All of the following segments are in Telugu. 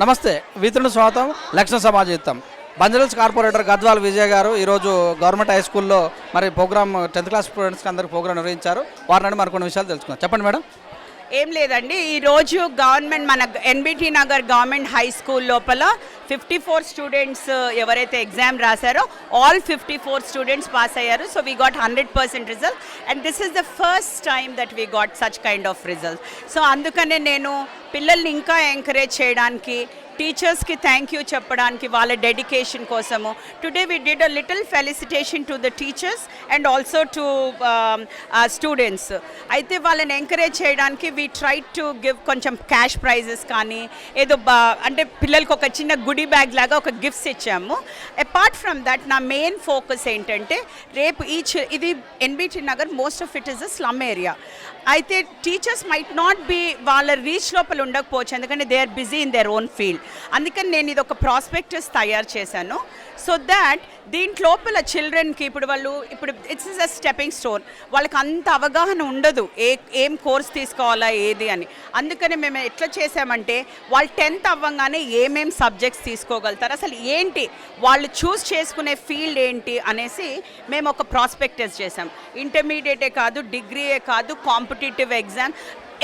నమస్తే వీతులను స్వాగతం లక్ష్మ సమాజయుతం బంజరల్స్ కార్పొరేటర్ గద్వాల్ విజయ్ గారు ఈరోజు గవర్నమెంట్ హై స్కూల్లో మరి ప్రోగ్రామ్ 10th క్లాస్ స్టూడెంట్స్కి అందరికి ప్రోగ్రామ్ నిర్వహించారు. వారిని మరి కొన్ని విషయాలు తెలుసుకుందాం. చెప్పండి మేడం. ఏం లేదండి, ఈరోజు గవర్నమెంట్ మన NBT Nagar government high school లోపల 54 స్టూడెంట్స్ ఎవరైతే ఎగ్జామ్ రాశారో ఆల్ 54 స్టూడెంట్స్ పాస్ అయ్యారు. So we got 100% result and this is the first time that we got such kind of result. So అందుకనే నేను పిల్లల్ని ఇంకా ఎంకరేజ్ చేయడానికి, టీచర్స్కి థ్యాంక్ యూ చెప్పడానికి, వాళ్ళ డెడికేషన్ కోసము today we did a little felicitation to the teachers and also to students. అయితే వాళ్ళని ఎంకరేజ్ చేయడానికి వీ ట్రై టు గివ్ కొంచెం క్యాష్ ప్రైజెస్ కానీ ఏదో అంటే పిల్లలకి ఒక చిన్న గుడీ బ్యాగ్ లాగా ఒక గిఫ్ట్స్ ఇచ్చాము. అపార్ట్ ఫ్రమ్ దట్ నా మెయిన్ ఫోకస్ ఏంటంటే రేపు ఇది NBT Nagar most of it is a slum area. అయితే టీచర్స్ మైట్ నాట్ బి వాళ్ళ రీచ్ లోపల ఉండకపోవచ్చు, ఎందుకంటే they are busy in their own field. అందుకని నేను ఇది ఒక ప్రాస్పెక్టస్ తయారు చేశాను. సో దాట్ దీంట్లోపల చిల్డ్రన్కి ఇప్పుడు it's is a stepping stone. వాళ్ళకి అంత అవగాహన ఉండదు ఏం కోర్స్ తీసుకోవాలా ఏది అని. అందుకని మేము ఎట్లా చేసామంటే వాళ్ళు 10th అవ్వగానే ఏమేం సబ్జెక్ట్స్ తీసుకోగలుగుతారు, అసలు ఏంటి వాళ్ళు చూస్ చేసుకునే ఫీల్డ్ ఏంటి అనేసి మేము ఒక ప్రాస్పెక్టస్ చేసాం. ఇంటర్మీడియటే కాదు, డిగ్రీయే కాదు, competitive exam,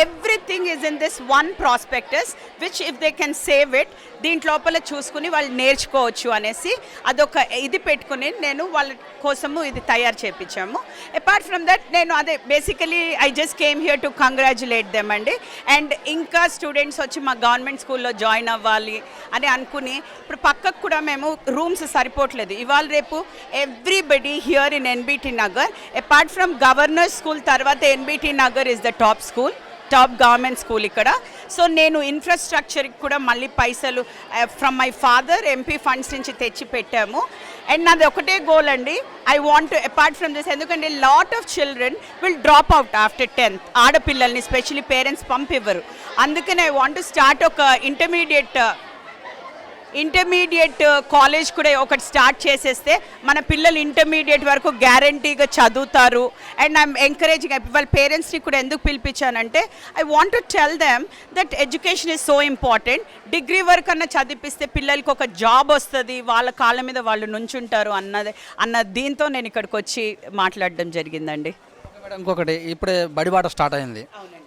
everything is in this one prospectus which if they can save it దీంట్లోపల చూసుకుని వాళ్ళు నేర్చుకోవచ్చు అనేసి అదొక ఇది పెట్టుకుని నేను వాళ్ళ కోసము ఇది తయారు చేయించాము. అపార్ట్ ఫ్రమ్ దట్ నేను అదే basically I just came here to congratulate them అండి. అండ్ ఇంకా స్టూడెంట్స్ వచ్చి మా గవర్నమెంట్ స్కూల్లో జాయిన్ అవ్వాలి అని అనుకుని ఇప్పుడు పక్కకు కూడా మేము రూమ్స్ సరిపోవట్లేదు. ఇవాళ రేపు everybody here in NBT Nagar apart from governor school తర్వాత NBT Nagar is the top government school ఇక్కడ. సో నేను ఇన్ఫ్రాస్ట్రక్చర్కి కూడా మళ్ళీ పైసలు from my father MP funds నుంచి తెచ్చి పెట్టాము. అండ్ నాది ఒకటే గోల్ అండి, I want to apart from this, ఎందుకంటే lot of children will drop out after 10th. ఆడపిల్లల్ని స్పెషలీ పేరెంట్స్ పంపివ్వరు. అందుకని ఐ వాంట్ టు స్టార్ట్ ఒక ఇంటర్మీడియట్ కాలేజ్ కూడా ఒకటి స్టార్ట్ చేసేస్తే మన పిల్లలు ఇంటర్మీడియట్ వరకు గ్యారంటీగా చదువుతారు. అండ్ ఐఎమ్ ఎంకరేజింగ్ వాళ్ళ పేరెంట్స్ని కూడా ఎందుకు పిలిపించానంటే I want to tell them that education is so important. Degree వరకు అన్న చదివిస్తే పిల్లలకి ఒక జాబ్ వస్తుంది, వాళ్ళ కాళ్ళ మీద వాళ్ళు నుంచుంటారు అన్న దీంతో నేను ఇక్కడికి వచ్చి మాట్లాడడం జరిగిందండి. ఇంకొకటి, ఇప్పుడే బడిబాట స్టార్ట్ అయింది.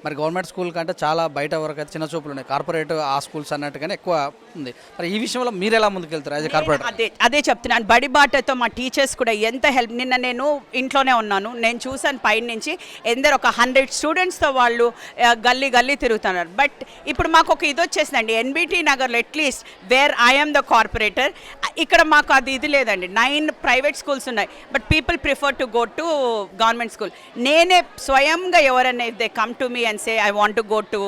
మరి గవర్నమెంట్ స్కూల్ కంటే చాలా బయట వరకు అయితే చిన్న చూపులు ఉన్నాయి, కార్పొరేట్ ఆ స్కూల్స్ అన్నట్టుగానే ఎక్కువ ఉంది. మరి ఈ విషయంలో మీరు ఎలా ముందుకెళ్తారు యాజ్ ఎ కార్పొరేటర్? అదే చెప్తున్నాను, బడిబాటతో మా టీచర్స్ కూడా ఎంత హెల్ప్. నిన్న నేను ఇంట్లోనే ఉన్నాను, నేను చూసాను పైన నుంచి ఎందరో ఒక 100 స్టూడెంట్స్తో వాళ్ళు గల్లీ తిరుగుతున్నారు. బట్ ఇప్పుడు మాకు ఒక ఇది వచ్చేసిందండి, ఎన్బిటి నగర్లో at least where I'm the corporator, ఇక్కడ మాకు అది ఇది లేదండి. 9 ప్రైవేట్ స్కూల్స్ ఉన్నాయి, but people prefer to go to government school. నేనే స్వయంగా ఎవరైనా if they come to me and say I want to go to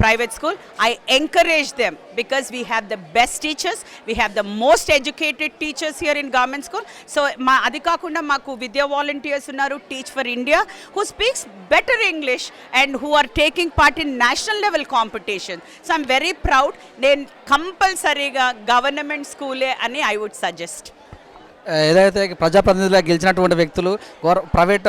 private school, I encourage them because we have the best teachers, we have the most educated teachers here in government school. So adi kaakunda maaku vidya volunteers unnaru, Teach for India, who speaks better English and who are taking part in national level competition. So I'm very proud. Then compulsory ga government school ani I would suggest. ఏదైతే ప్రజాప్రతినిధులుగా గెలిచినటువంటి వ్యక్తులు ప్రైవేట్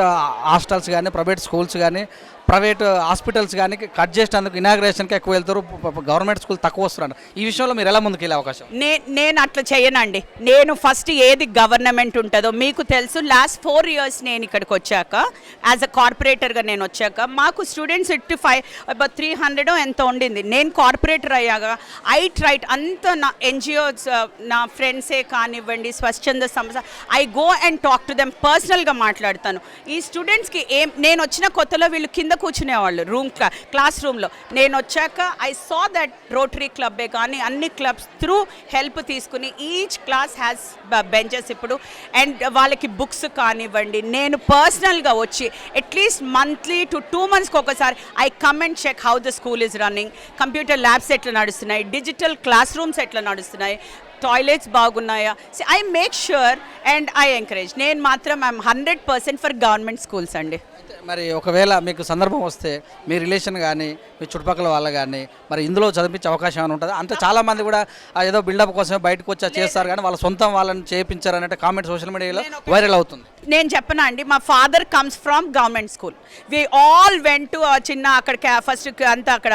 హాస్టల్స్ కానీ, ప్రైవేట్ స్కూల్స్ కానీ, ప్రైవేట్ హాస్పిటల్స్ కానీ కట్ చేసేందుకు ఇనాగ్రేషన్కి ఎక్కువ వెళ్తారు, గవర్నమెంట్ స్కూల్ తక్కువ వస్తున్నారు. ఈ విషయంలో మీరు ఎలా ముందుకు వెళ్ళే అవకాశం? నేను అట్లా చేయనండి. నేను ఫస్ట్ ఏది గవర్నమెంట్ ఉంటుందో మీకు తెలుసు. లాస్ట్ 4 years నేను ఇక్కడికి వచ్చాక యాజ్ అ కార్పొరేటర్గా నేను వచ్చాక మాకు స్టూడెంట్స్ 300 ఎంత ఉండింది. నేను కార్పొరేటర్ అయ్యాక ఐ ట్రైట్ అంత నా NGOs నా ఫ్రెండ్సే కానివ్వండి, స్వచ్ఛంద సంస్థ, I go and talk to them, పర్సనల్గా మాట్లాడతాను. ఈ స్టూడెంట్స్కి నేను వచ్చిన కొత్తలో వీళ్ళు కింద కూర్చునేవాళ్ళు క్లాస్ రూమ్లో. నేను వచ్చాక ఐ సా దట్ రోటరీ క్లబ్బే కానీ అన్ని క్లబ్స్ త్రూ హెల్ప్ తీసుకుని ఈచ్ క్లాస్ హ్యాస్ బెంచెస్ ఇప్పుడు. అండ్ వాళ్ళకి బుక్స్ కానివ్వండి, నేను పర్సనల్గా వచ్చి అట్లీస్ట్ మంత్లీ టు 2 monthsకి ఒకసారి I come and check how the school is running, computer labs ఎట్లా నడుస్తున్నాయి, డిజిటల్ క్లాస్ రూమ్స్ ఎట్లా నడుస్తున్నాయి, టాయిలెట్స్ బాగున్నాయా, I make sure and I encourage. నేను మాత్రం ఐఎమ్ 100% ఫర్ గవర్నమెంట్ స్కూల్స్ అండి. అయితే మరి ఒకవేళ మీకు సందర్భం వస్తే మీ రిలేషన్ కానీ మీ చుట్టుపక్కల వాళ్ళు కానీ మరి ఇందులో చదివించే అవకాశం ఏమైనా ఉంటుందా? అంటే చాలామంది కూడా ఏదో బిల్డప్ కోసమే బయటకు వచ్చి చేస్తారు కానీ వాళ్ళ సొంతం వాళ్ళని చేయించారు అన్నట్టు కామెంట్ సోషల్ మీడియాలో వైరల్ అవుతుంది. నేను చెప్పనా అండి, మా father comes from government school. We all went to చిన్న అక్కడ ఫస్ట్ అంతా అక్కడ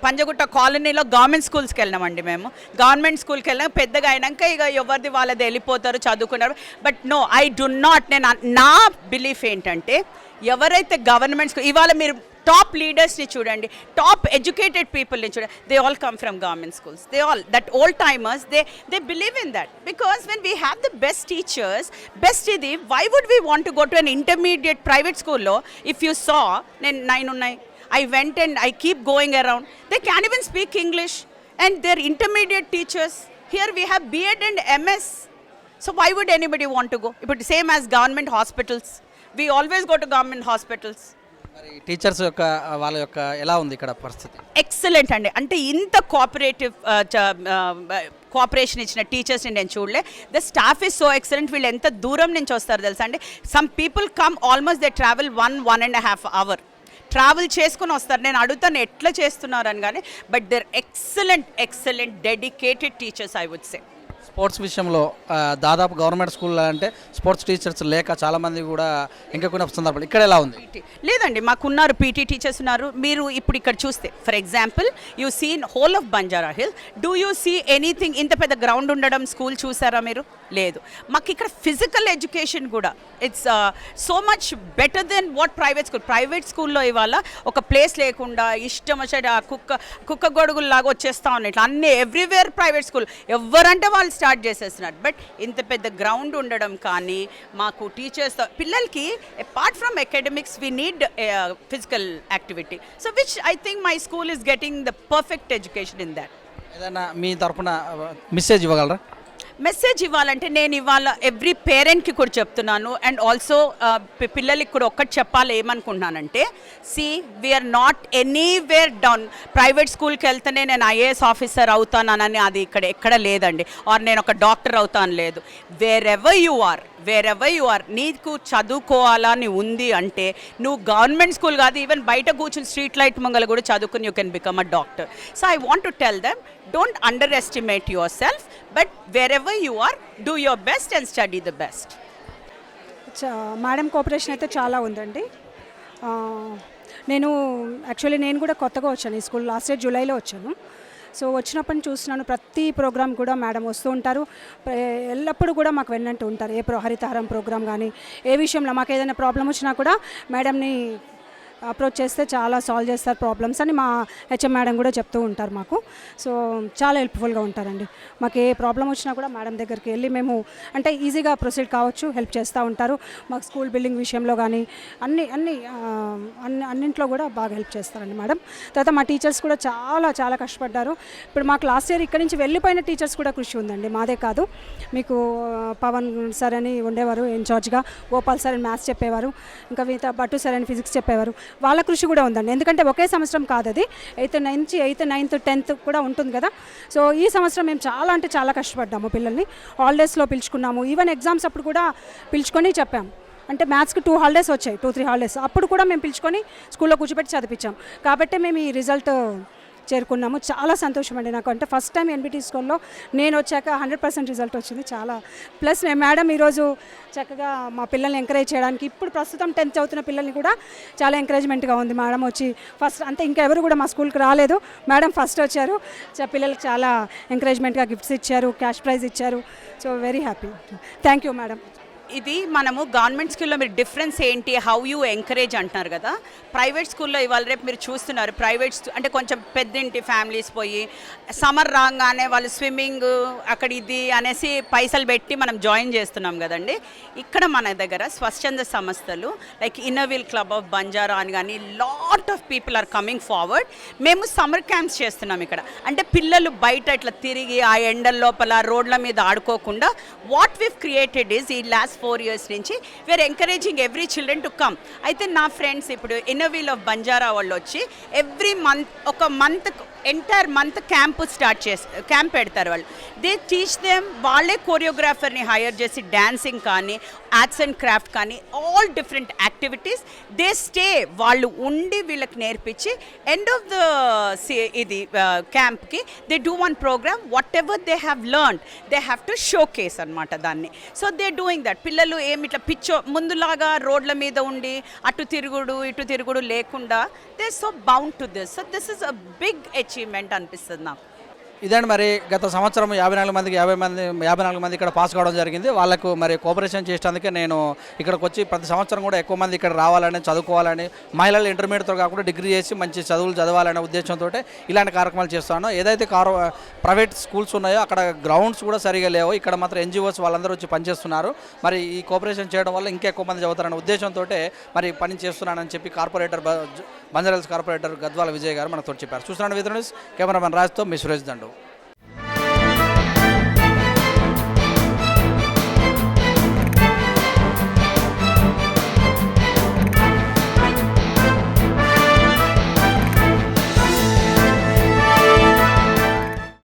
పంజగుట్ట కాలనీలో గవర్నమెంట్ స్కూల్స్కి వెళ్ళినామండి. మేము గవర్నమెంట్ స్కూల్కి వెళ్ళాం. పెద్దగా అయినాక ఇక ఎవరిది వాళ్ళది వెళ్ళిపోతారు, చదువుకున్నారు. But no, I do not. నేను నా బిలీఫ్ ఏంటంటే ఎవరైతే గవర్నమెంట్ స్కూల్, ఇవాళ మీరు టాప్ లీడర్స్ని చూడండి, టాప్ ఎడ్యుకేటెడ్ పీపుల్ని చూడండి, they all come from government schools. They all that old timers, they believe in that. Because when we have the best teachers, best ఇది, why would we want to go to an intermediate private స్కూల్లో? ఇఫ్ యూ సా, నేను 9 ఉన్నాయి, I went and I keep going around. They can't even speak English and they're intermediate teachers. Here we have B.Ed and MS. So why would anybody want to go? But same as government hospitals. We always go to government hospitals. మరి టీచర్స్ యొక్క వాళ్ళ యొక్క ఎలా ఉంది ఇక్కడ పరిస్థితి? ఎక్సలెంట్ అండి. అంటే ఇంత కోఆపరేషన్ ఇచ్చిన టీచర్స్ని నేను చూడలే. The staff is so excellent. వీళ్ళు ఎంత దూరం నుంచి వస్తారు తెలుసా అండి. Some people come almost they travel 1.5 hour travel చేసుకుని వస్తారు. నేను అడుగుతాను ఎట్లా చేస్తున్నారని కానీ, but their excellent dedicated teachers I would say. Sports విషయంలో దాదాపు గవర్నమెంట్ స్కూల్లో అంటే స్పోర్ట్స్ టీచర్స్ లేక చాలామంది కూడా ఇంకా కొన్ని సందర్భాలు ఇక్కడ ఎలా ఉంది? లేదండి, మాకున్నారు పీటీ టీచర్స్ ఉన్నారు. మీరు ఇప్పుడు ఇక్కడ చూస్తే for example you seen whole of Banjara Hill, do you see anything? ఇంత పెద్ద గ్రౌండ్ ఉండడం స్కూల్ చూసారా మీరు? లేదు. మాకు ఇక్కడ ఫిజికల్ ఎడ్యుకేషన్ కూడా it's so much better then what private స్కూల్లో ఇవాళ ఒక ప్లేస్ లేకుండా ఇష్టం వచ్చే కుక్క గొడుగుల్లాగా వచ్చేస్తా ఉన్నాయి. ఇట్లా అన్నీ ఎవ్రీవేర్ ప్రైవేట్ స్కూల్, ఎవరంటే వాళ్ళు స్టార్ట్ చేసేస్తున్నారు. బట్ ఇంత పెద్ద గ్రౌండ్ ఉండడం కానీ, మాకు టీచర్స్ పిల్లలకి apart from academics we need physical activity. So which I think my school is getting the perfect education in that. ఏదైనా మీ తరఫున మెసేజ్ ఇవ్వగలరా? మెసేజ్ ఇవ్వాలంటే నేను ఇవాళ ఎవ్రీ పేరెంట్కి కూడా చెప్తున్నాను, అండ్ ఆల్సో పిల్లలకి కూడా ఒక్కటి చెప్పాలి. ఏమనుకుంటున్నానంటే, see we are not anywhere down. Private స్కూల్కి వెళ్తేనే నేను ఐఏఎస్ ఆఫీసర్ అవుతానని అది ఇక్కడ ఎక్కడ లేదండి. ఆర్ నేను ఒక డాక్టర్ అవుతాను లేదు. వేర్ ఎవర్ యు ఆర్ నీకు చదువుకోవాలని ఉంది అంటే నువ్వు గవర్నమెంట్ స్కూల్ కాదు, ఈవెన్ బయట కూర్చుని స్ట్రీట్ లైట్ ముంగల కూడా చదువుకుని you can become a doctor. So I want to tell them, don't underestimate yourself, but wherever you are, do your best and study the best. Madam cooperation అయితే చాలా ఉందండి. నేను కూడా కొత్తగా వచ్చాను ఈ స్కూల్. లాస్ట్ ఇయర్ జూలైలో వచ్చాను. సో వచ్చినప్పటి నుంచి చూస్తున్నాను, ప్రతి ప్రోగ్రామ్ కూడా మేడం వస్తూ ఉంటారు. ఎల్లప్పుడూ కూడా మాకు వెన్నంటూ ఉంటారు. హరితహారం ప్రోగ్రామ్ కానీ ఏ విషయంలో మాకు ఏదైనా ప్రాబ్లం వచ్చినా కూడా మేడంని అప్రోచ్ చేస్తే చాలా సాల్వ్ చేస్తారు ప్రాబ్లమ్స్ అని మా హెచ్ఎం మేడం కూడా చెప్తూ ఉంటారు మాకు. సో చాలా హెల్ప్ఫుల్గా ఉంటారండి. మాకు ఏ ప్రాబ్లం వచ్చినా కూడా మేడం దగ్గరికి వెళ్ళి మేము అంటే ఈజీగా ప్రొసీడ్ కావచ్చు, హెల్ప్ చేస్తూ ఉంటారు. మాకు స్కూల్ బిల్డింగ్ విషయంలో కానీ అన్నింట్లో కూడా బాగా హెల్ప్ చేస్తారండి మేడం. తర్వాత మా టీచర్స్ కూడా చాలా కష్టపడ్డారు. ఇప్పుడు మాకు లాస్ట్ ఇయర్ ఇక్కడి నుంచి వెళ్ళిపోయిన టీచర్స్ కూడా కృషి ఉందండి. మాదే కాదు, మీకు పవన్ సార్ అని ఉండేవారు ఇన్ఛార్జ్గా, గోపాల్ సార్ అని మ్యాథ్స్ చెప్పేవారు, ఇంకా మిగతా భట్టు సార్ అని ఫిజిక్స్ చెప్పేవారు. వాళ్ళ కృషి కూడా ఉందండి. ఎందుకంటే ఒకే సంవత్సరం కాదు అది, 8th నుంచి 8th 9th 10th కూడా ఉంటుంది కదా. సో ఈ సంవత్సరం మేము చాలా కష్టపడ్డాము. పిల్లల్ని హాలిడేస్లో పిలుచుకున్నాము. ఈవెన్ ఎగ్జామ్స్ అప్పుడు కూడా పిలుచుకొని చెప్పాము. అంటే మ్యాథ్స్కి 2 హాలిడేస్ వచ్చాయి, 2-3 హాలిడేస్. అప్పుడు కూడా మేము పిలుచుకొని స్కూల్లో కూర్చోబెట్టి చదివించాం. కాబట్టి మేము ఈ రిజల్ట్ చేరుకున్నాము. చాలా సంతోషం అండి నాకు. అంటే ఫస్ట్ టైం ఎన్బిటి స్కూల్లో నేను వచ్చాక 100% రిజల్ట్ వచ్చింది. చాలా ప్లస్ మేడం ఈరోజు చక్కగా మా పిల్లల్ని ఎంకరేజ్ చేయడానికి, ఇప్పుడు ప్రస్తుతం 10th చదువుతున్న పిల్లల్ని కూడా చాలా ఎంకరేజ్మెంట్గా ఉంది. మేడం వచ్చి ఫస్ట్ అంటే ఇంకెవరు కూడా మా స్కూల్కి రాలేదు, మేడం ఫస్ట్ వచ్చారు. పిల్లలకి చాలా ఎంకరేజ్మెంట్గా గిఫ్ట్స్ ఇచ్చారు, క్యాష్ ప్రైజ్ ఇచ్చారు. So very happy. Thank you madam. ఇది మనము గవర్నమెంట్ స్కూల్లో మీరు డిఫరెన్స్ ఏంటి, హౌ యూ ఎంకరేజ్ అంటున్నారు కదా. ప్రైవేట్ స్కూల్లో ఇవాళ రేపు మీరు చూస్తున్నారు, ప్రైవేట్ అంటే కొంచెం పెద్దింటి ఫ్యామిలీస్ పోయి సమ్మర్ రాగానే వాళ్ళు స్విమ్మింగ్ అక్కడ ఇది అనేసి పైసలు పెట్టి మనం జాయిన్ చేస్తున్నాం కదండి. ఇక్కడ మన దగ్గర స్వచ్ఛంద సంస్థలు like Inner Wheel Club of Banjara అని కానీ lot of people are coming forward. మేము సమ్మర్ క్యాంప్స్ చేస్తున్నాం ఇక్కడ. అంటే పిల్లలు బయట ఇట్లా తిరిగి ఆ ఎండల లోపల రోడ్ల మీద ఆడుకోకుండా వాట్ వీవ్ క్రియేటెడ్ ఈజ్ ఈ లాస్ట్ 4 years నుంచి we are encouraging every children to come. అయితే నా ఫ్రెండ్స్ ఇప్పుడు ఇన్నర్వీల్ ఆఫ్ బంజారా వాళ్ళు వచ్చి ఎవ్రీ మంత్ ఒక మంత్ ఎంటైర్ మంత్ క్యాంప్ పెడతారు వాళ్ళు. దే టీచ్ దెమ్, వాళ్ళే కోరియోగ్రాఫర్ని హైర్ చేసి డాన్సింగ్ కానీ ఆర్ట్స్ అండ్ క్రాఫ్ట్ కానీ all different activities they stay, వాళ్ళు ఉండి వీళ్ళకి నేర్పించి ఎండ్ ఆఫ్ ద ఇది క్యాంప్కి they do one programme. What ever they have learn they have to show case అనమాట దాన్ని. So they doing that. పిల్లలు ఏమి ఇట్లా ముందులాగా రోడ్ల మీద ఉండి అటు తిరుగుడు ఇటు తిరుగుడు లేకుండా they so bound to this. So this is a big achievement అనిపిస్తుంది నాకు. ఇదండి మరి గత సంవత్సరం 54 మంది ఇక్కడ పాస్ కావడం జరిగింది. వాళ్ళకు మరి కోఆపరేషన్ చేసేందుకే నేను ఇక్కడికి వచ్చి ప్రతి సంవత్సరం కూడా ఎక్కువ మంది ఇక్కడ రావాలని, చదువుకోవాలని, మహిళలు ఇంటర్మీడియట్తో కాకుండా డిగ్రీ చేసి మంచి చదువులు చదవాలనే ఉద్దేశంతో ఇలాంటి కార్యక్రమాలు చేస్తాను. ఏదైతే ప్రైవేట్ స్కూల్స్ ఉన్నాయో అక్కడ గ్రౌండ్స్ కూడా సరిగా లేవు, ఇక్కడ మాత్రం ఎన్జిఓస్ వాళ్ళందరూ వచ్చి పనిచేస్తున్నారు. మరి ఈ కోఆపరేషన్ చేయడం వల్ల ఇంకా ఎక్కువ మంది చదువుతారనే ఉద్దేశంతో మరి పని చేస్తున్నానని చెప్పి బంజారాహిల్స్ కార్పొరేటర్ గద్వాల విజయ్ గారు మనతో చెప్పారు. చూస్తున్నాను విద్యుత్ న్యూస్, కెమెరామెన్ రాజ్తో మీ సురేష్ దండు.